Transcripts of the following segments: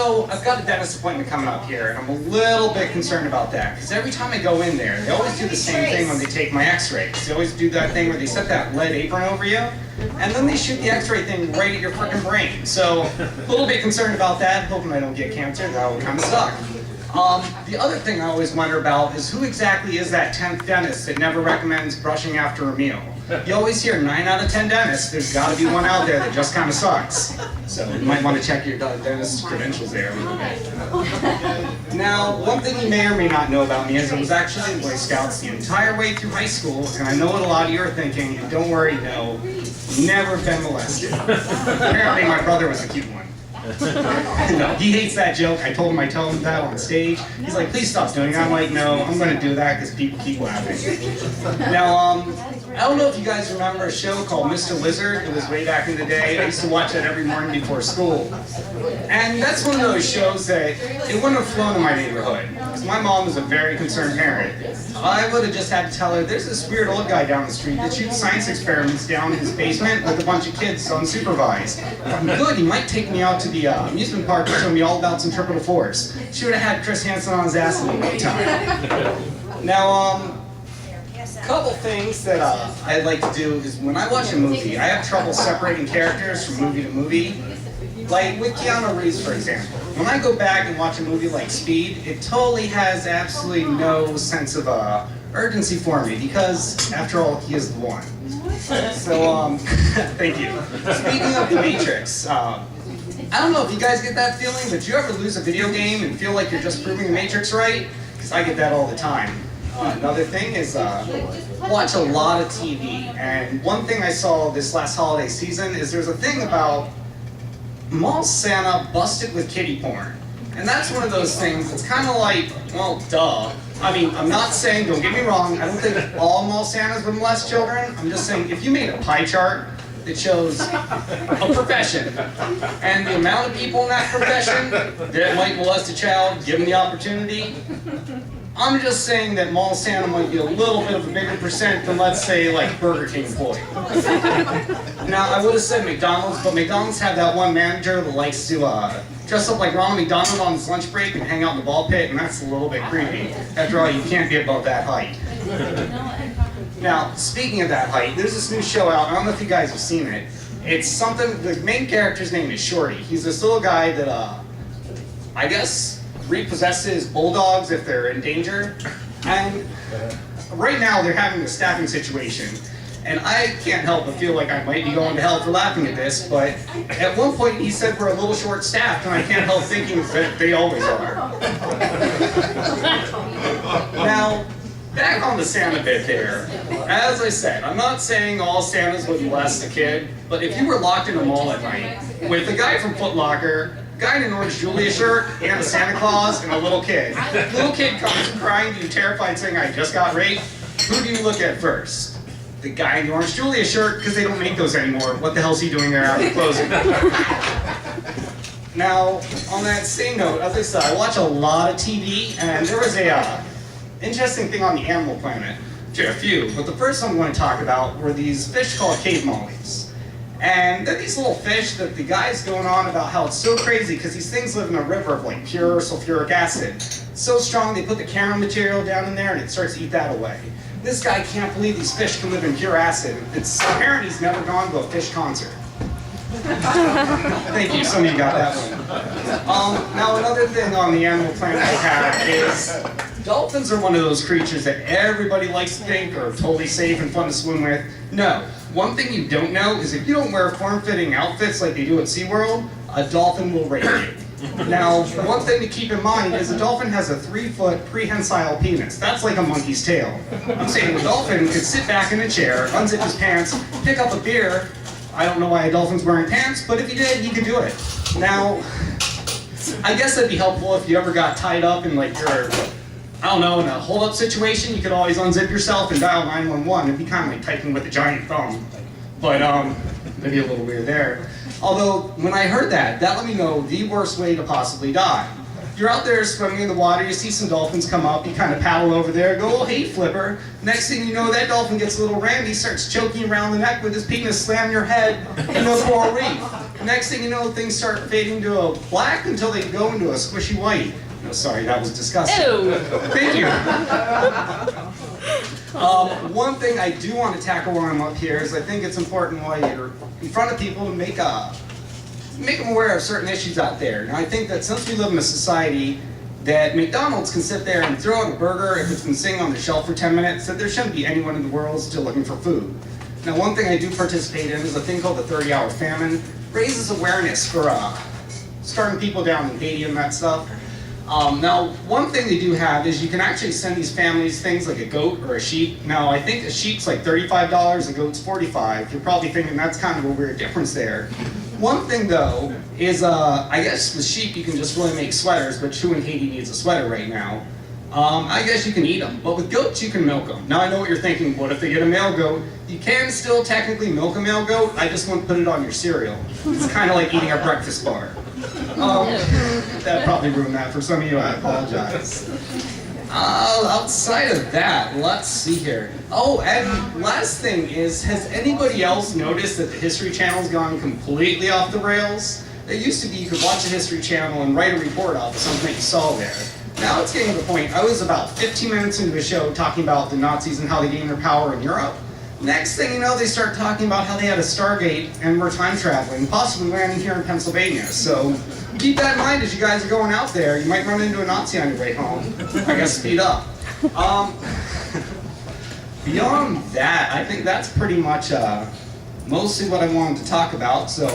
So I've got a dentist appointment coming up here, and I'm a little bit concerned about that, because every time I go in there, they always do the same thing when they take my x-rays. They always do that thing where they set that lead apron over you, and then they shoot the x-ray thing right at your freaking brain. So a little bit concerned about that, hoping I don't get cancer. That would kind of suck. The other thing I always wonder about is who exactly is that 10th dentist that never recommends brushing after a meal? You always hear 9 out of 10 dentists. There's got to be one out there that just kind of sucks. So you might want to check your dentist's credentials there a little bit. Now, one thing you may or may not know about me is I was actually in Boy Scouts the entire way through high school, and I know what a lot of you are thinking, and don't worry, no, never been molested. Apparently my brother was a cute one. No, he hates that joke. I told him that on stage. He's like, please stop doing it. I'm like, no, I'm going to do that because people keep laughing. Now, I don't know if you guys remember a show called Mr. Lizard. It was way back in the day. I used to watch it every morning before school. And that's one of those shows that it wouldn't have flown in my neighborhood. Because my mom was a very concerned parent. I would have just had to tell her, there's this weird old guy down the street that shoots science experiments down in his basement with a bunch of kids unsupervised. I'm good, he might take me out to the amusement park and show me all about centripetal force. She would have had Chris Hansen on his ass in no time. Now, a couple things that I'd like to do is when I watch a movie, I have trouble separating characters from movie to movie. Like with Keanu Reeves, for example. When I go back and watch a movie like Speed, it totally has absolutely no sense of urgency for me because, after all, he is the one. So, thank you. Speaking of The Matrix, I don't know if you guys get that feeling, but do you ever lose a video game and feel like you're just proving the Matrix right? Because I get that all the time. Another thing is watch a lot of TV, and one thing I saw this last holiday season is there's a thing about Mall Santa busted with kiddie porn. And that's one of those things that's kind of like, well, duh. I mean, I'm not saying, don't get me wrong, I don't think all Mall Santas would molest children. I'm just saying, if you made a pie chart that shows a profession, and the amount of people in that profession that might molest a child, given the opportunity, I'm just saying that Mall Santa might be a little bit of a bigger percent than, let's say, like Burger King employee. Now, I would have said McDonald's, but McDonald's have that one manager that likes to dress up like Ronald McDonald on his lunch break and hang out in the ball pit, and that's a little bit creepy. After all, you can't be above that height. Now, speaking of that height, there's this new show out. I don't know if you guys have seen it. It's something, the main character's name is Shorty. He's this little guy that, I guess, repossesses bulldogs if they're in danger. And right now they're having a staffing situation. And I can't help but feel like I might be going to hell for laughing at this, but at one point he said we're a little short-staffed, and I can't help thinking that they always are. Now, back on the Santa bit there. As I said, I'm not saying all Santas would molest a kid, but if you were locked in a mall at night with a guy from Foot Locker, a guy in an Orange Julia shirt, and a Santa Claus, and a little kid. The little kid comes crying to you, terrified, saying, I just got raped. Who do you look at first? The guy in the Orange Julia shirt, because they don't make those anymore. What the hell's he doing there after closing? Now, on that same note, as I said, I watch a lot of TV, and there was a interesting thing on the Animal Planet. Actually, a few, but the first one I'm going to talk about were these fish called cave mollies. And they're these little fish that the guy's going on about how it's so crazy because these things live in a river of like pure sulfuric acid. So strong they put the camera material down in there and it starts to eat that away. This guy can't believe these fish can live in pure acid. It's apparent he's never gone to a fish concert. Thank you, some of you got that one. Now another thing on the Animal Planet I have is dolphins are one of those creatures that everybody likes to think are totally safe and fun to swim with. No. One thing you don't know is if you don't wear form-fitting outfits like they do at SeaWorld, a dolphin will rape you. Now, one thing to keep in mind is a dolphin has a 3-foot prehensile penis. That's like a monkey's tail. I'm saying a dolphin could sit back in a chair, unzip his pants, pick up a beer. I don't know why a dolphin's wearing pants, but if he did, he could do it. Now, I guess that'd be helpful if you ever got tied up in like your, I don't know, in a hold-up situation. You could always unzip yourself and dial 911. It'd be kind of like typing with a giant thumb. But, maybe a little weird there. Although, when I heard that, that let me know the worst way to possibly die. You're out there swimming in the water, you see some dolphins come up, you kind of paddle over there, go, oh, hey, flipper. Next thing you know, that dolphin gets a little randy, starts choking around the neck with his penis, slam your head in the coral reef. Next thing you know, things start fading to a black until they go into a squishy white. No, sorry, that was disgusting. Ew. Thank you. One thing I do want to tackle while I'm up here is I think it's important while you're in front of people to make them aware of certain issues out there. Now, I think that since we live in a society that McDonald's can sit there and throw out a burger if it's been sitting on the shelf for 10 minutes, that there shouldn't be anyone in the world still looking for food. Now, one thing I do participate in is a thing called the 30-hour famine. Raises awareness for starting people down in Haiti and that stuff. Now, one thing they do have is you can actually send these families things like a goat or a sheep. Now, I think a sheep's like $35, a goat's $45. You're probably thinking that's kind of a weird difference there. One thing though is, I guess with sheep you can just really make sweaters, but who in Haiti needs a sweater right now? I guess you can eat them, but with goats you can milk them. Now I know what you're thinking, what if they get a male goat? You can still technically milk a male goat, I just won't put it on your cereal. It's kind of like eating a breakfast bar. That probably ruined that for some of you, I apologize. Outside of that, let's see here. Oh, and last thing is, has anybody else noticed that the History Channel's gone completely off the rails? It used to be you could watch the History Channel and write a report off of something that you saw there. Now it's getting to the point, I was about 15 minutes into a show talking about the Nazis and how they gained their power in Europe. Next thing you know, they start talking about how they had a Stargate and were time traveling, possibly landing here in Pennsylvania. So keep that in mind as you guys are going out there. You might run into a Nazi on your way home. I guess speed up. Beyond that, I think that's pretty much mostly what I wanted to talk about. So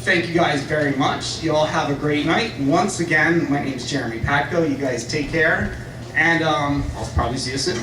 thank you guys very much. You all have a great night. Once again, my name's Jeremy Patko. You guys take care, and I'll probably see you soon.